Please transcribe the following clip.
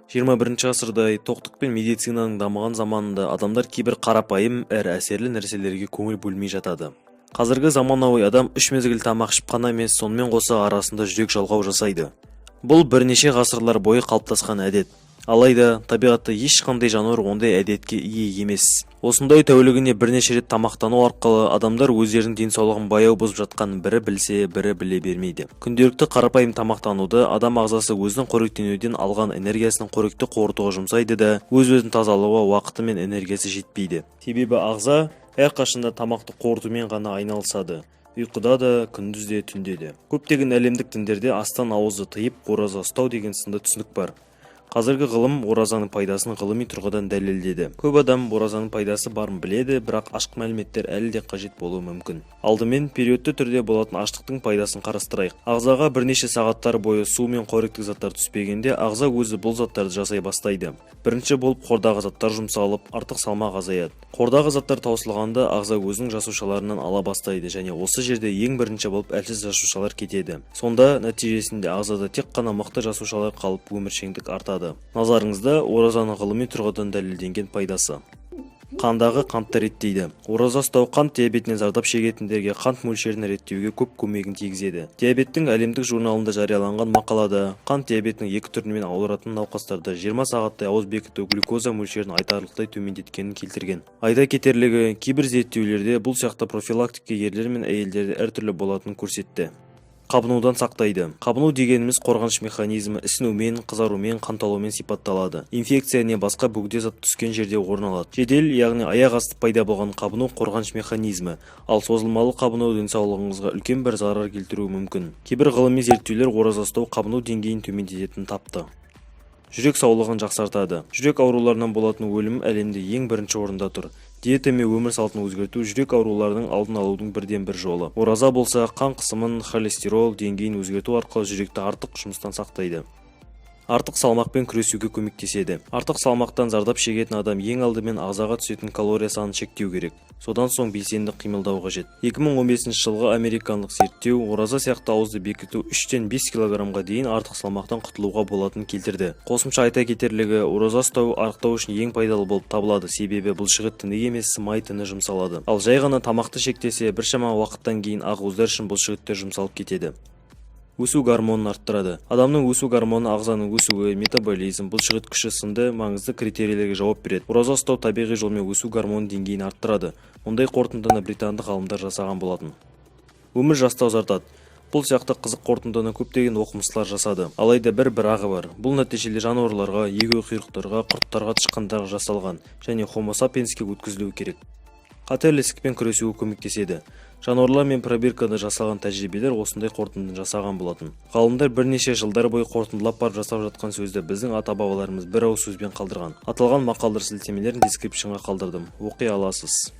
21 ғасырдай тоқтық пен медицинаның дамыған заманында адамдар кейбір қарапайым әрі әсерлі нәрселерге көңіл бөлмей жатады. Қазіргі заманауи адам 3 мезгіл тамақ ішіп қана емес, сонымен қоса арасында жүрек жалғау жасайды. Бұл бірнеше ғасырлар бойы қалыптасқан әдет. Алайда табиғатта ешқандай жануар ондай әдетке ие емес. Осындай тәулігіне бірнеше рет тамақтану арқылы адамдар өздерінің денсаулығын баяу бұзып жатқанын бірі білсе, бірі біле бермейді. Күнделікті қарапайым тамақтануды адам ағзасы өзінің қоректенуден алған энергиясын қоректі қорытуға жұмсайды да, өз-өзін тазалауға уақыты мен энергиясы жетпейді. Себебі ағза әрқашанда тамақты қорытумен ғана айналысады. Ұйқыда да, күндіз де, түнде де. Көптеген әлемдік діндерде астан ауызды тыйып, ораза ұстау деген сынды түсінік бар. Қазіргі ғылым оразаның пайдасын ғылыми тұрғыдан дәлелдеді. Көп адам оразаның пайдасы барын біледі, бірақ ашық мәліметтер әлі де қажет болуы мүмкін. Алдымен периодты түрде болатын аштықтың пайдасын қарастырайық. Ағзаға бірнеше сағаттар бойы су мен қоректік заттар түспегенде, ағза өзі бұл заттарды жасай бастайды. Бірінші болып қордағы заттар жұмсалып, артық салмақ азаяды. Қордағы заттар таусылғанда ағза өзінің жасушаларынан ала бастайды және осы жерде ең бірінші болып әлсіз жасушалар кетеді. Сонда нәтижесінде ағзада тек қана мықты жасушалар қалып өміршеңдік артады. Назарыңызда оразаның ғылыми тұрғыдан дәлелденген пайдасы. Қандағы қантты реттейді. Ораза ұстау қант диабетінен зардап шегетіндерге қант мөлшерін реттеуге көп көмегін тигізеді. Диабеттің әлемдік журналында жарияланған мақалада қант диабетінің 2 түрімен ауыратын науқастарда 20 сағаттай ауыз бекіту глюкоза мөлшерін айтарлықтай төмендеткенін келтірген. Айта кетерлігі, кейбір зерттеулерде бұл сияқты профилактика ерлер мен әйелдерде әртүрлі болатынын көрсетті. Қабынудан сақтайды. Қабыну дегеніміз қорғаныш механизмі ісінумен, қызарумен, қанталаумен сипатталады. Инфекция не басқа бөгде зат түскен жерде орын алады. Жедел, яғни аяқ асты пайда болған қабыну қорғаныш механизмі, ал созылмалы қабыну денсаулығыңызға үлкен бір зарар келтіруі мүмкін. Кейбір ғылыми зерттеулер ораза ұстау қабыну деңгейін төмендететінін тапты. Жүрек саулығын жақсартады. Жүрек ауруларынан болатын өлім әлемде ең бірінші орында тұр. Диета мен өмір салтын өзгерту жүрек ауруларының алдын алудың бірден бір жолы. Ораза болса, қан қысымын, холестерол деңгейін өзгерту арқылы жүректі артық жұмыстан сақтайды. Артық салмақпен күресуге көмектеседі. Артық салмақтан зардап шегетін адам ең алдымен ағзаға түсетін калория санын шектеу керек. Содан соң белсенді қимылдау қажет. 2015 жылғы американдық зерттеу ораза сияқты ауызды бекіту 3-тен 5 килограммға дейін артық салмақтан құтылуға болатынын келтірді. Қосымша айта кетерлігі, ораза ұстау арықтау үшін ең пайдалы болып табылады, себебі бұлшық ет тіні емес, май тіні жұмсалады. Ал жай ғана тамақты шектесе, біршама уақыттан кейін ақуыздар үшін бұлшық еттер жұмсалып кетеді. Өсу гормонын арттырады. Адамның өсу гормоны ағзаның өсуі, метаболизм, бұлшық ет күші сынды маңызды критерийлерге жауап береді. Ораза ұстау табиғи жолмен өсу гормоны деңгейін арттырады. Мұндай қорытындыны британдық ғалымдар жасаған болатын. Өмір жасты ұзартады. Бұл сияқты қызық қорытындыны көптеген оқымыстылар жасады. Алайда бір ағы бар. Бұл нәтижелі жануарларға, егеуқұйрықтарға, құрттарға, тышқандарға жасалған және Homo sapiensке өткізілуі керек. Қатерлі ісікпен күресуге көмектеседі. Жануарлар мен пробиркада жасалған тәжірибелер осындай қорытындыны жасаған болатын. Ғалымдар бірнеше жылдар бойы қорытындылап барып жасап жатқан сөзді біздің ата-бабаларымыз бір ауыз сөзбен қалдырған. Аталған мақалдар сілтемелерін дескрипшнға қалдырдым. Оқи аласыз.